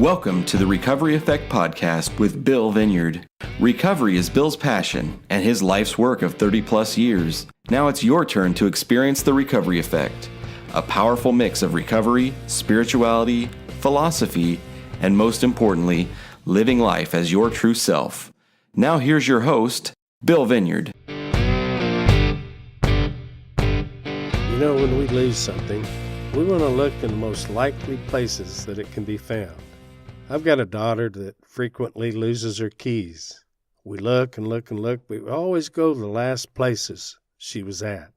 Welcome to the Recovery Effect Podcast with Bill Vineyard. Recovery is Bill's passion and his life's work of 30 plus years. Now it's your turn to experience the Recovery Effect, a powerful mix of recovery, spirituality, philosophy, and most importantly, living life as your true self. Now here's your host, Bill Vineyard. You know, when we lose something, we want to look in the most likely places that it can be found. I've got a daughter that frequently loses her keys. We look and look and look, but we always go to the last places she was at.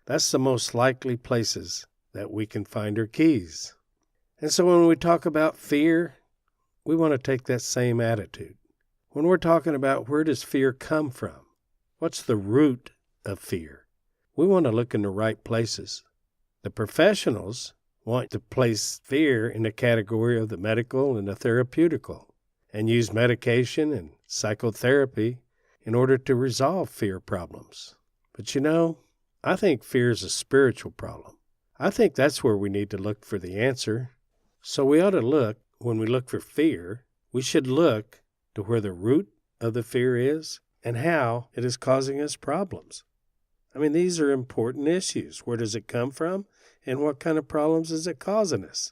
That's the most likely places that we can find her keys. And so when we talk about fear, we want to take that same attitude. When we're talking about where does fear come from, what's the root of fear, we want to look in the right places. The professionals want to place fear in the category of the medical and the therapeutical and use medication and psychotherapy in order to resolve fear problems. But you know, I think fear is a spiritual problem. I think that's where we need to look for the answer. So we ought to look, when we look for fear, we should look to where the root of the fear is and how it is causing us problems. I mean, these are important issues. Where does it come from? And what kind of problems is it causing us?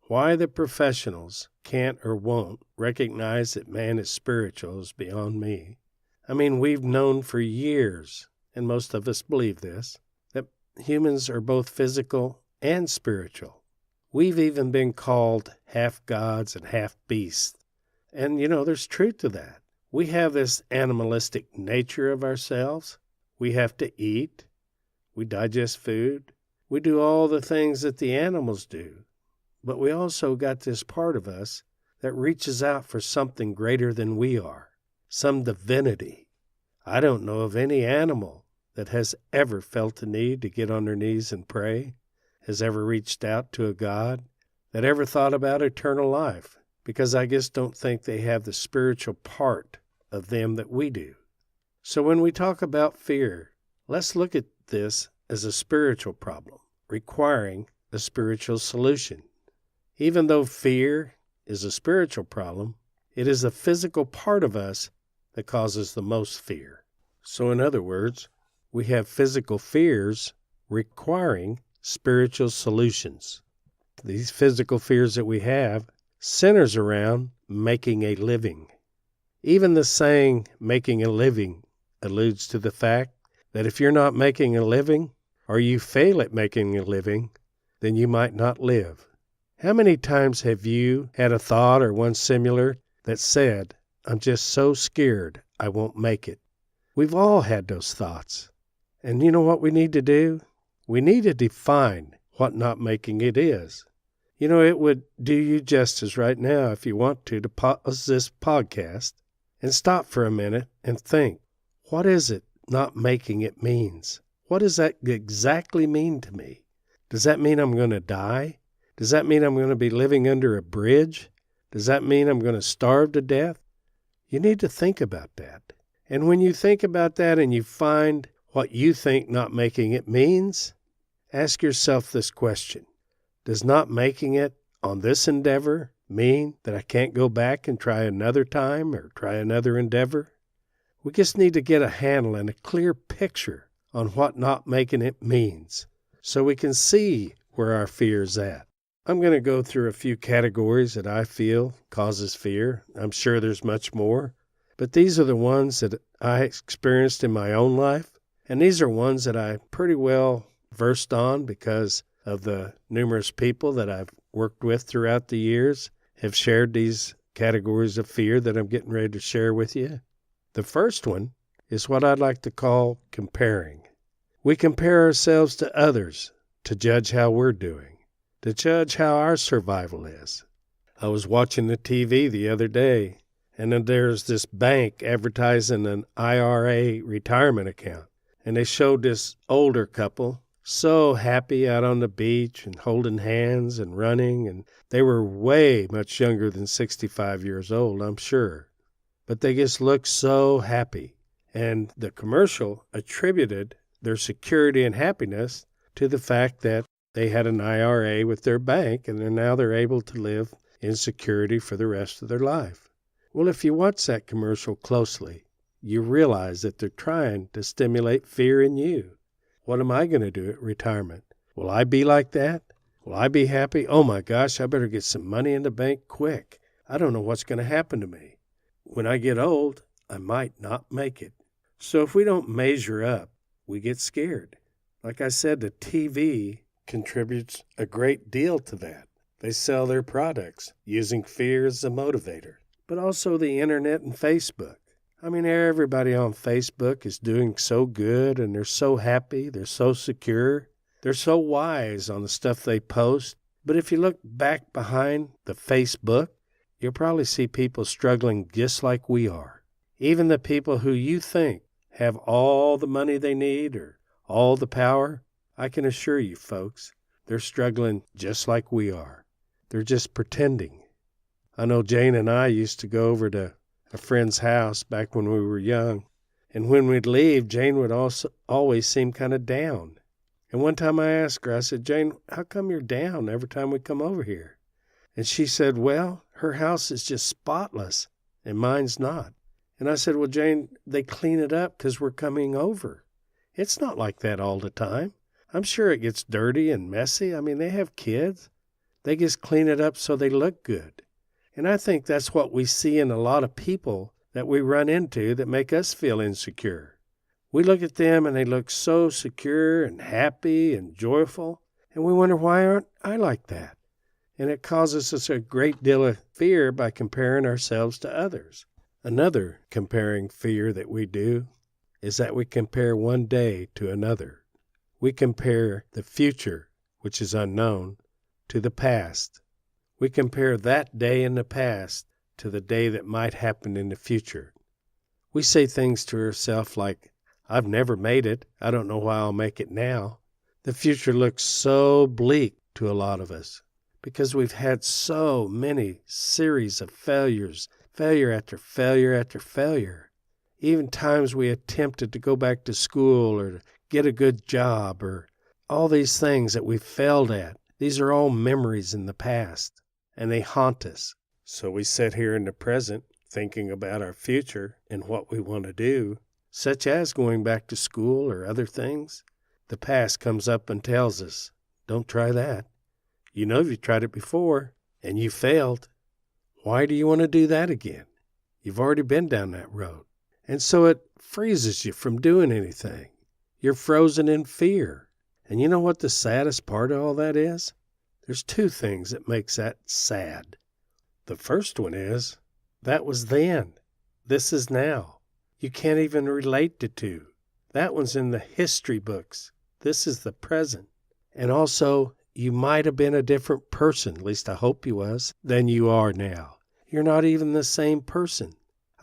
Why the professionals can't or won't recognize that man is spiritual is beyond me. I mean, we've known for years, and most of us believe this, that humans are both physical and spiritual. We've even been called half gods and half beasts. And, you know, there's truth to that. We have this animalistic nature of ourselves. We have to eat. We digest food. We do all the things that the animals do. But we also got this part of us that reaches out for something greater than we are, some divinity. I don't know of any animal that has ever felt the need to get on their knees and pray, has ever reached out to a God, that ever thought about eternal life, because I just don't think they have the spiritual part of them that we do. So when we talk about fear, let's look at this as a spiritual problem, requiring a spiritual solution. Even though fear is a spiritual problem, it is the physical part of us that causes the most fear. So in other words, we have physical fears requiring spiritual solutions. These physical fears that we have centers around making a living. Even the saying, making a living, alludes to the fact that if you're not making a living, or you fail at making a living, then you might not live. How many times have you had a thought or one similar that said, I'm just so scared I won't make it? We've all had those thoughts. And you know what we need to do? We need to define what not making it is. You know, it would do you justice right now if you want to pause this podcast and stop for a minute and think, what is it not making it means? What does that exactly mean to me? Does that mean I'm going to die? Does that mean I'm going to be living under a bridge? Does that mean I'm going to starve to death? You need to think about that. And when you think about that and you find what you think not making it means, ask yourself this question. Does not making it on this endeavor mean that I can't go back and try another time or try another endeavor? We just need to get a handle and a clear picture on what not making it means so we can see where our fear is at. I'm going to go through a few categories that I feel causes fear. I'm sure there's much more, but these are the ones that I experienced in my own life, and these are ones that I'm pretty well versed on because of the numerous people that I've worked with throughout the years have shared these categories of fear that I'm getting ready to share with you. The first one is what I'd like to call comparing. We compare ourselves to others to judge how we're doing, to judge how our survival is. I was watching the TV the other day, and then there's this bank advertising an IRA retirement account, and they showed this older couple so happy out on the beach and holding hands and running, and they were way much younger than 65 years old, I'm sure. But they just looked so happy. And the commercial attributed their security and happiness to the fact that they had an IRA with their bank, and now they're able to live insecurity for the rest of their life. Well, if you watch that commercial closely, you realize that they're trying to stimulate fear in you. What am I going to do at retirement? Will I be like that? Will I be happy? Oh my gosh, I better get some money in the bank quick. I don't know what's going to happen to me. When I get old, I might not make it. So if we don't measure up, we get scared. Like I said, the TV contributes a great deal to that. They sell their products using fear as a motivator, but also the internet and Facebook. I mean, everybody on Facebook is doing so good, and they're so happy, they're so secure, they're so wise on the stuff they post. But if you look back behind the Facebook, you'll probably see people struggling just like we are. Even the people who you think have all the money they need or all the power, I can assure you, folks, they're struggling just like we are. They're just pretending. I know Jane and I used to go over to a friend's house back when we were young, and when we'd leave, Jane would also always seem kind of down. And one time I asked her, I said, Jane, how come you're down every time we come over here? And she said, well, her house is just spotless, and mine's not. And I said, well, Jane, they clean it up because we're coming over. It's not like that all the time. I'm sure it gets dirty and messy. I mean, they have kids. They just clean it up so they look good. And I think that's what we see in a lot of people that we run into that make us feel insecure. We look at them and they look so secure and happy and joyful, and we wonder, why aren't I like that? And it causes us a great deal of fear by comparing ourselves to others. Another comparing fear that we do is that we compare one day to another. We compare the future, which is unknown, to the past. We compare that day in the past to the day that might happen in the future. We say things to ourselves like, I've never made it. I don't know why I'll make it now. The future looks so bleak to a lot of us because we've had so many series of failures, failure after failure after failure. Even times we attempted to go back to school or to get a good job or all these things that we failed at. These are all memories in the past, and they haunt us. So we sit here in the present thinking about our future and what we want to do, such as going back to school or other things. The past comes up and tells us, don't try that. You know you tried it before and you failed. Why do you want to do that again? You've already been down that road. And so it freezes you from doing anything. You're frozen in fear. And you know what the saddest part of all that is? There's two things that makes that sad. The first one is, that was then. This is now. You can't even relate the two. That one's in the history books. This is the present. And also, you might have been a different person, at least I hope you was, than you are now. You're not even the same person.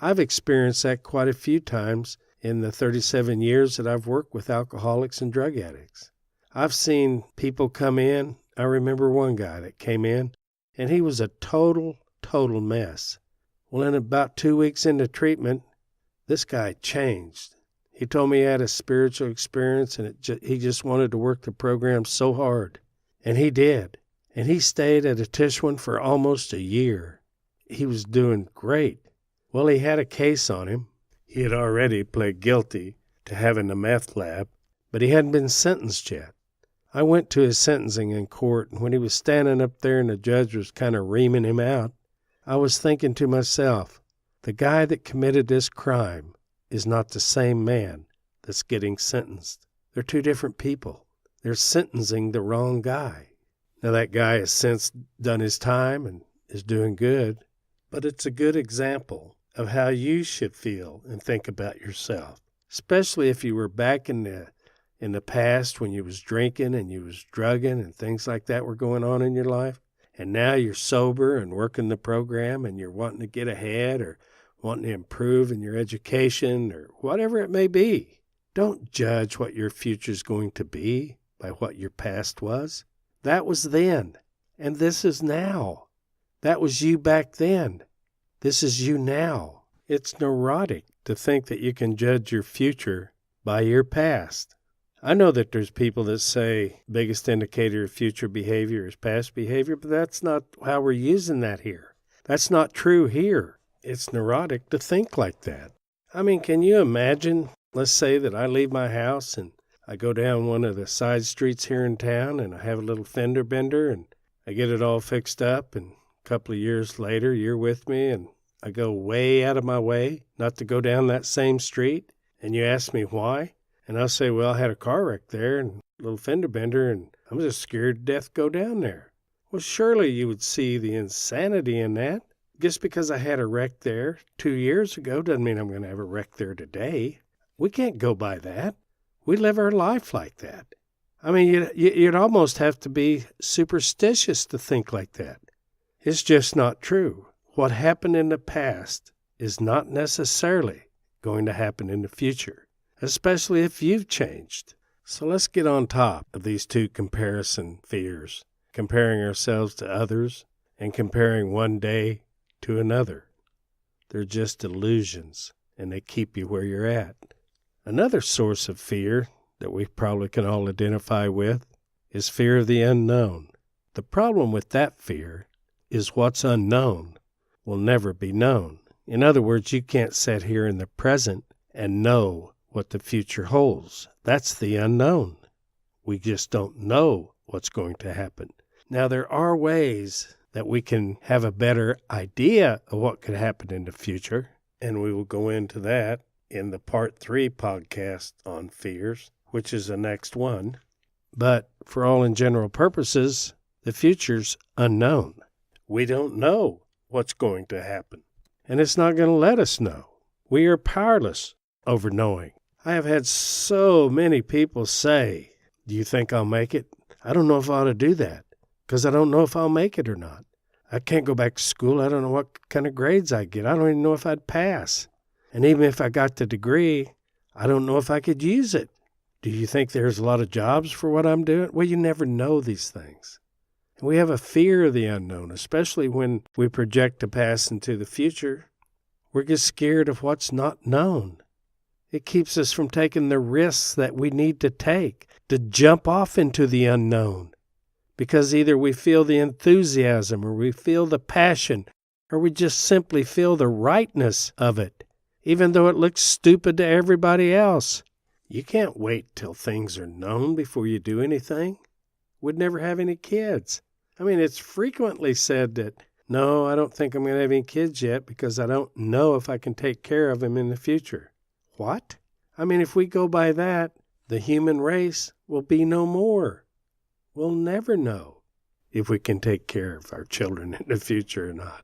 I've experienced that quite a few times in the 37 years that I've worked with alcoholics and drug addicts. I've seen people come in. I remember one guy that came in, and he was a total mess. Well, in about 2 weeks into treatment, this guy changed. He told me he had a spiritual experience, and he just wanted to work the program so hard. And he did. And he stayed at a Tischwin for almost a year. He was doing great. Well, he had a case on him. He had already pled guilty to having a meth lab, but he hadn't been sentenced yet. I went to his sentencing in court, and when he was standing up there and the judge was kind of reaming him out, I was thinking to myself, the guy that committed this crime is not the same man that's getting sentenced. They're two different people. They're sentencing the wrong guy. Now, that guy has since done his time and is doing good, but it's a good example of how you should feel and think about yourself, especially if you were back in the past when you was drinking and you was drugging and things like that were going on in your life, and now you're sober and working the program and you're wanting to get ahead or wanting to improve in your education or whatever it may be. Don't judge what your future's going to be by what your past was. That was then, and this is now. That was you back then. This is you now. It's neurotic to think that you can judge your future by your past. I know that there's people that say biggest indicator of future behavior is past behavior, but that's not how we're using that here. That's not true here. It's neurotic to think like that. I mean, can you imagine, let's say that I leave my house and I go down one of the side streets here in town and I have a little fender bender and I get it all fixed up, and a couple of years later you're with me and I go way out of my way not to go down that same street, and you ask me why, and I'll say, well, I had a car wreck there and a little fender bender and I'm just scared to death to go down there. Well, surely you would see the insanity in that. Just because I had a wreck there 2 years ago doesn't mean I'm going to have a wreck there today. We can't go by that. We live our life like that. I mean, you'd almost have to be superstitious to think like that. It's just not true. What happened in the past is not necessarily going to happen in the future, especially if you've changed. So let's get on top of these two comparison fears, comparing ourselves to others and comparing one day to another. They're just illusions, and they keep you where you're at. Another source of fear that we probably can all identify with is fear of the unknown. The problem with that fear is what's unknown will never be known. In other words, you can't sit here in the present and know what the future holds. That's the unknown. We just don't know what's going to happen. Now, there are ways that we can have a better idea of what could happen in the future, and we will go into that in the Part 3 podcast on fears, which is the next one. But for all in general purposes, the future's unknown. We don't know what's going to happen, and it's not going to let us know. We are powerless over knowing. I have had so many people say, do you think I'll make it? I don't know if I ought to do that, because I don't know if I'll make it or not. I can't go back to school. I don't know what kind of grades I'd get. I don't even know if I'd pass. And even if I got the degree, I don't know if I could use it. Do you think there's a lot of jobs for what I'm doing? Well, you never know these things. And we have a fear of the unknown, especially when we project to pass into the future. We're just scared of what's not known. It keeps us from taking the risks that we need to take to jump off into the unknown. Because either we feel the enthusiasm or we feel the passion or we just simply feel the rightness of it, even though it looks stupid to everybody else. You can't wait till things are known before you do anything. We'd never have any kids. I mean, it's frequently said that, no, I don't think I'm going to have any kids yet because I don't know if I can take care of them in the future. What? I mean, if we go by that, the human race will be no more. We'll never know if we can take care of our children in the future or not.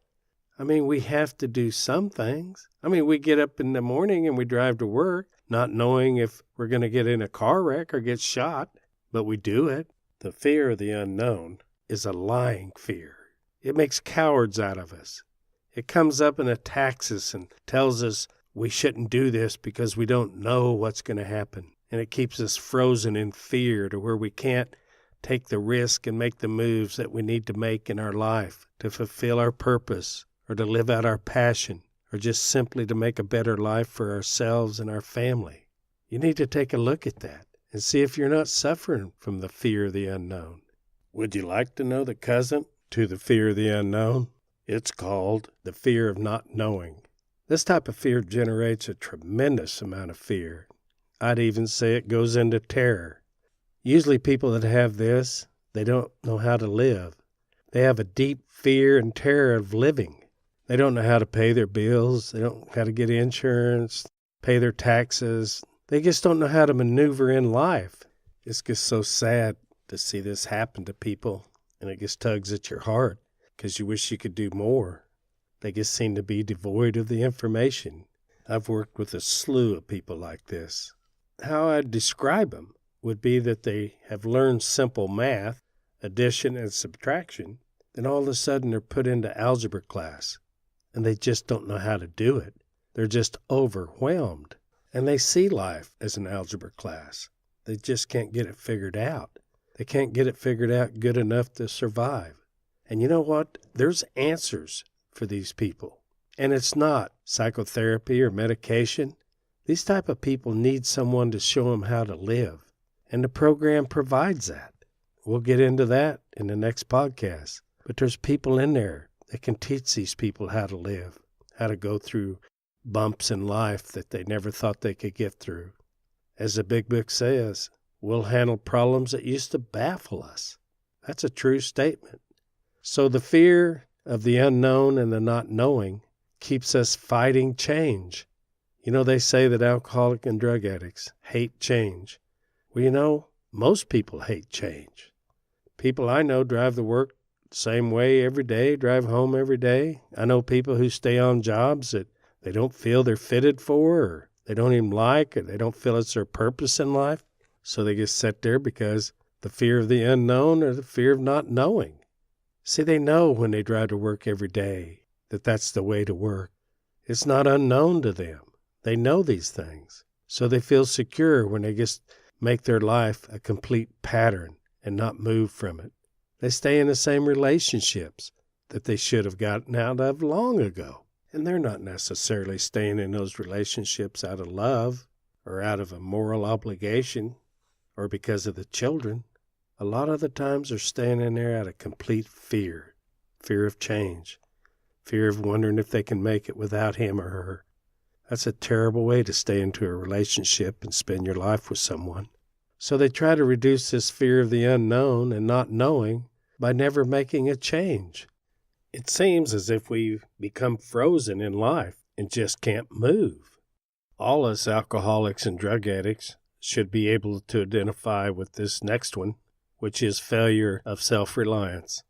I mean, we have to do some things. I mean, we get up in the morning and we drive to work, not knowing if we're going to get in a car wreck or get shot, but we do it. The fear of the unknown is a lying fear. It makes cowards out of us. It comes up and attacks us and tells us we shouldn't do this because we don't know what's going to happen. And it keeps us frozen in fear to where we can't take the risk and make the moves that we need to make in our life to fulfill our purpose or to live out our passion or just simply to make a better life for ourselves and our family. You need to take a look at that and see if you're not suffering from the fear of the unknown. Would you like to know the cousin to the fear of the unknown? It's called the fear of not knowing. This type of fear generates a tremendous amount of fear. I'd even say it goes into terror. Usually people that have this, they don't know how to live. They have a deep fear and terror of living. They don't know how to pay their bills. They don't know how to get insurance, pay their taxes. They just don't know how to maneuver in life. It's just so sad to see this happen to people, and it just tugs at your heart because you wish you could do more. They just seem to be devoid of the information. I've worked with a slew of people like this. How I'd describe them would be that they have learned simple math, addition and subtraction, then all of a sudden they're put into algebra class, and they just don't know how to do it. They're just overwhelmed, and they see life as an algebra class. They just can't get it figured out. They can't get it figured out good enough to survive. And you know what? There's answers for these people, and it's not psychotherapy or medication. These type of people need someone to show them how to live. And the program provides that. We'll get into that in the next podcast. But there's people in there that can teach these people how to live, how to go through bumps in life that they never thought they could get through. As the big book says, we'll handle problems that used to baffle us. That's a true statement. So the fear of the unknown and the not knowing keeps us fighting change. You know, they say that alcoholic and drug addicts hate change. Well, you know, most people hate change. People I know drive to work the same way every day, drive home every day. I know people who stay on jobs that they don't feel they're fitted for, or they don't even like, or they don't feel it's their purpose in life. So they just sit there because the fear of the unknown or the fear of not knowing. See, they know when they drive to work every day that that's the way to work. It's not unknown to them. They know these things. So they feel secure when they just make their life a complete pattern and not move from it. They stay in the same relationships that they should have gotten out of long ago. And they're not necessarily staying in those relationships out of love or out of a moral obligation or because of the children. A lot of the times they're staying in there out of complete fear of change, fear of wondering if they can make it without him or her. That's a terrible way to stay into a relationship and spend your life with someone. So they try to reduce this fear of the unknown and not knowing by never making a change. It seems as if we've become frozen in life and just can't move. All us alcoholics and drug addicts should be able to identify with this next one, which is failure of self-reliance.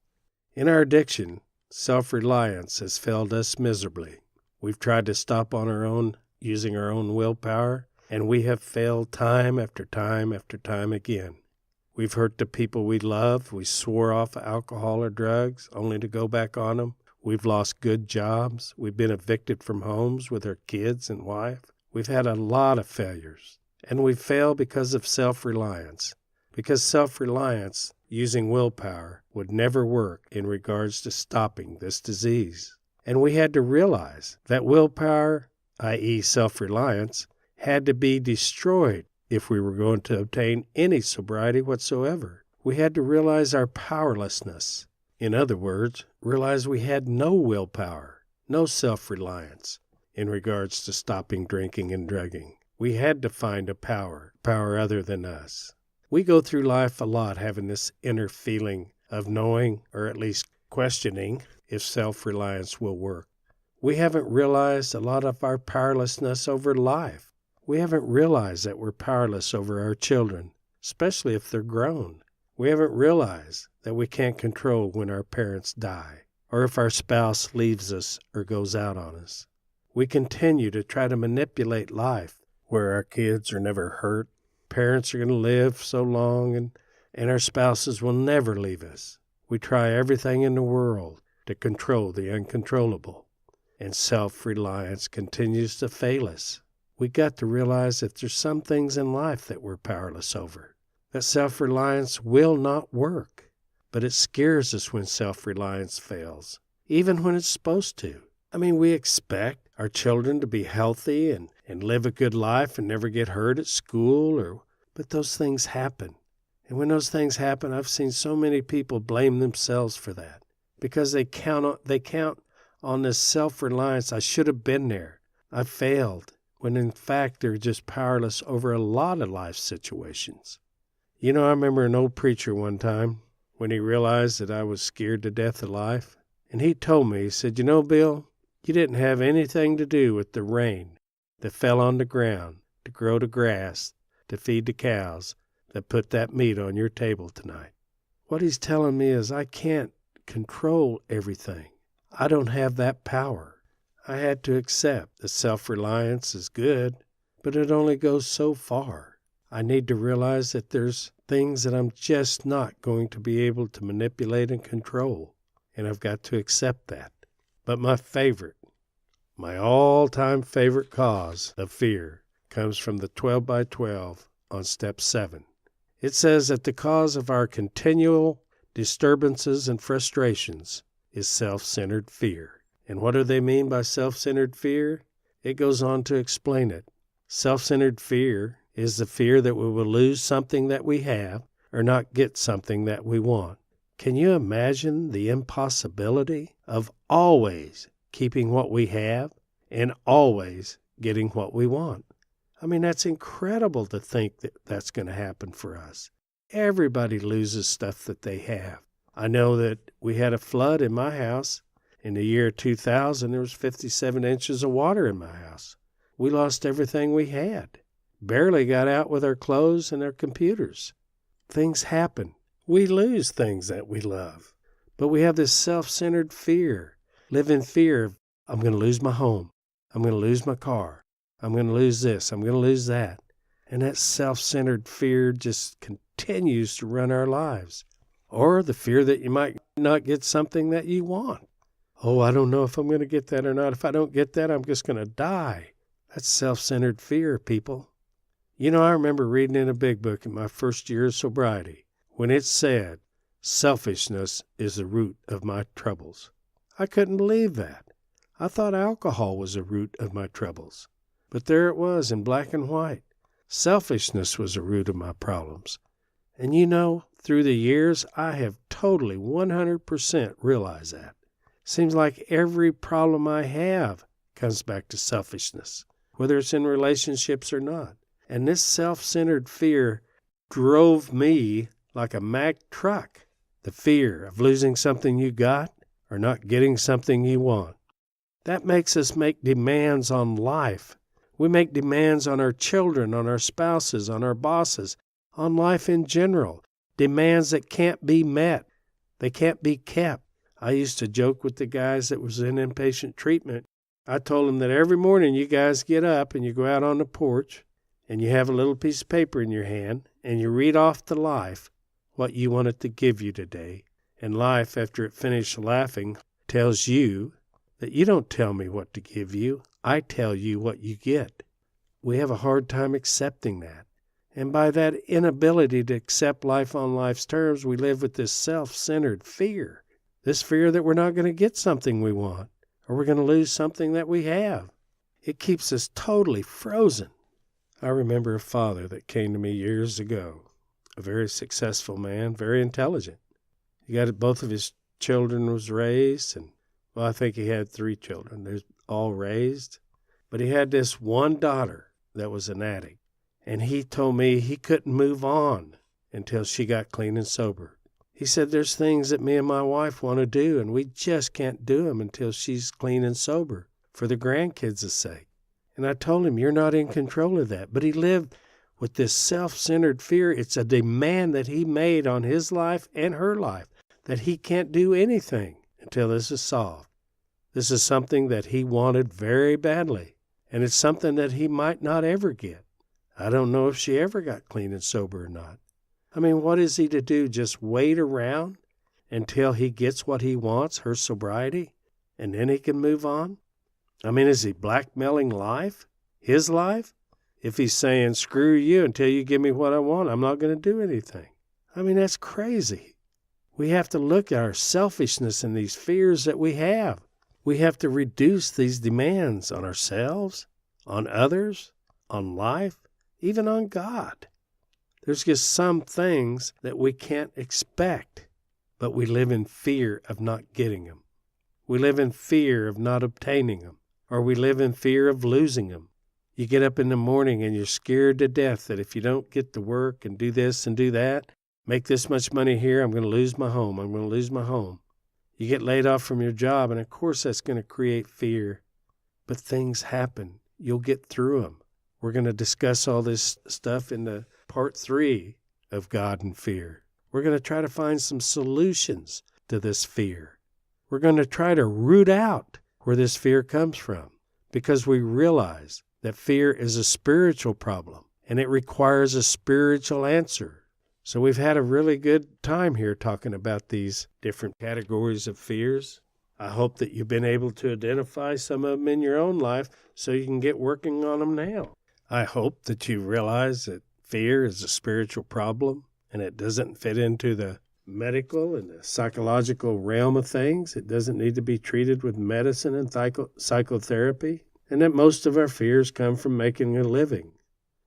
In our addiction, self-reliance has failed us miserably. We've tried to stop on our own using our own willpower, and we have failed time after time after time again. We've hurt the people we love. We swore off alcohol or drugs only to go back on them. We've lost good jobs. We've been evicted from homes with our kids and wife. We've had a lot of failures, and we've failed because of self-reliance. Because self-reliance, using willpower, would never work in regards to stopping this disease. And we had to realize that willpower, i.e. self-reliance, had to be destroyed if we were going to obtain any sobriety whatsoever. We had to realize our powerlessness. In other words, realize we had no willpower, no self-reliance in regards to stopping drinking and drugging. We had to find a power other than us. We go through life a lot having this inner feeling of knowing, or at least questioning, if self-reliance will work. We haven't realized a lot of our powerlessness over life. We haven't realized that we're powerless over our children, especially if they're grown. We haven't realized that we can't control when our parents die, or if our spouse leaves us or goes out on us. We continue to try to manipulate life where our kids are never hurt, parents are going to live so long, and our spouses will never leave us. We try everything in the world to control the uncontrollable, and self-reliance continues to fail us. We got to realize that there's some things in life that we're powerless over, that self-reliance will not work. But it scares us when self-reliance fails, even when it's supposed to. I mean, we expect our children to be healthy and live a good life and never get hurt at school, but those things happen. And when those things happen, I've seen so many people blame themselves for that because they count on this self-reliance. I should have been there. I failed. When in fact they're just powerless over a lot of life situations. You know, I remember an old preacher one time when he realized that I was scared to death of life. And he told me, he said, "You know, Bill, you didn't have anything to do with the rain that fell on the ground to grow the grass, to feed the cows, that put that meat on your table tonight." What he's telling me is I can't control everything. I don't have that power. I had to accept that self-reliance is good, but it only goes so far. I need to realize that there's things that I'm just not going to be able to manipulate and control, and I've got to accept that. But my all-time favorite cause of fear comes from the 12 by 12 on step 7. It says that the cause of our continual disturbances and frustrations is self-centered fear. And what do they mean by self-centered fear? It goes on to explain it. Self-centered fear is the fear that we will lose something that we have or not get something that we want. Can you imagine the impossibility of always keeping what we have and always getting what we want? I mean, that's incredible to think that that's going to happen for us. Everybody loses stuff that they have. I know that we had a flood in my house. In the year 2000, there was 57 inches of water in my house. We lost everything we had. Barely got out with our clothes and our computers. Things happen. We lose things that we love. But we have this self-centered fear. Live in fear of, I'm going to lose my home. I'm going to lose my car. I'm going to lose this. I'm going to lose that. And that self-centered fear just continues to run our lives. Or the fear that you might not get something that you want. Oh, I don't know if I'm going to get that or not. If I don't get that, I'm just going to die. That's self-centered fear, people. You know, I remember reading in a big book in my first year of sobriety when it said, selfishness is the root of my troubles. I couldn't believe that. I thought alcohol was the root of my troubles. But there it was in black and white. Selfishness was the root of my problems. And you know, through the years, I have totally 100% realized that. Seems like every problem I have comes back to selfishness, whether it's in relationships or not. And this self-centered fear drove me like a Mack truck. The fear of losing something you got or not getting something you want. That makes us make demands on life. We make demands on our children, on our spouses, on our bosses, on life in general. Demands that can't be met. They can't be kept. I used to joke with the guys that was in inpatient treatment. I told them that every morning you guys get up and you go out on the porch and you have a little piece of paper in your hand and you read off to life what you want it to give you today. And life, after it finished laughing, tells you that you don't tell me what to give you. I tell you what you get. We have a hard time accepting that. And by that inability to accept life on life's terms, we live with this self-centered fear. This fear that we're not going to get something we want, or we're going to lose something that we have. It keeps us totally frozen. I remember a father that came to me years ago, a very successful man, very intelligent. He got both of his children was raised, and well, I think he had 3 children. They're all raised. But he had this one daughter that was an addict. And he told me he couldn't move on until she got clean and sober. He said, there's things that me and my wife want to do, and we just can't do them until she's clean and sober for the grandkids' sake. And I told him, you're not in control of that. But he lived with this self-centered fear. It's a demand that he made on his life and her life, that he can't do anything until this is solved. This is something that he wanted very badly, and it's something that he might not ever get. I don't know if she ever got clean and sober or not. I mean, what is he to do? Just wait around until he gets what he wants, her sobriety, and then he can move on? I mean, is he blackmailing life? His life? If he's saying, screw you, until you give me what I want, I'm not going to do anything. I mean, that's crazy. We have to look at our selfishness and these fears that we have. We have to reduce these demands on ourselves, on others, on life, even on God. There's just some things that we can't expect, but we live in fear of not getting them. We live in fear of not obtaining them, or we live in fear of losing them. You get up in the morning and you're scared to death that if you don't get to work and do this and do that, make this much money here, I'm going to lose my home. I'm going to lose my home. You get laid off from your job, and of course that's going to create fear. But things happen. You'll get through them. We're going to discuss all this stuff in the part 3 of God and Fear. We're going to try to find some solutions to this fear. We're going to try to root out where this fear comes from, because we realize that fear is a spiritual problem, and it requires a spiritual answer. So we've had a really good time here talking about these different categories of fears. I hope that you've been able to identify some of them in your own life so you can get working on them now. I hope that you realize that fear is a spiritual problem and it doesn't fit into the medical and the psychological realm of things. It doesn't need to be treated with medicine and psychotherapy, and that most of our fears come from making a living.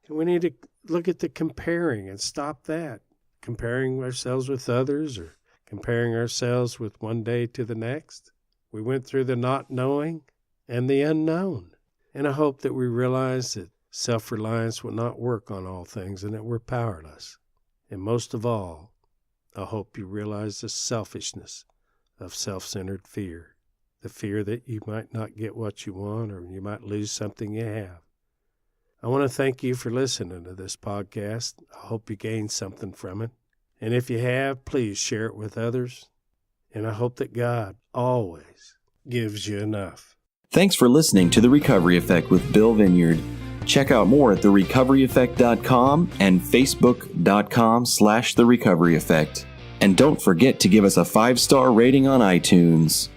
And we need to look at the comparing and stop that. Comparing ourselves with others or comparing ourselves with one day to the next. We went through the not knowing and the unknown. And I hope that we realize that self-reliance will not work on all things and that we're powerless. And most of all, I hope you realize the selfishness of self-centered fear. The fear that you might not get what you want or you might lose something you have. I want to thank you for listening to this podcast. I hope you gained something from it. And if you have, please share it with others. And I hope that God always gives you enough. Thanks for listening to The Recovery Effect with Bill Vineyard. Check out more at therecoveryeffect.com and facebook.com/therecoveryeffect. And don't forget to give us a 5-star rating on iTunes.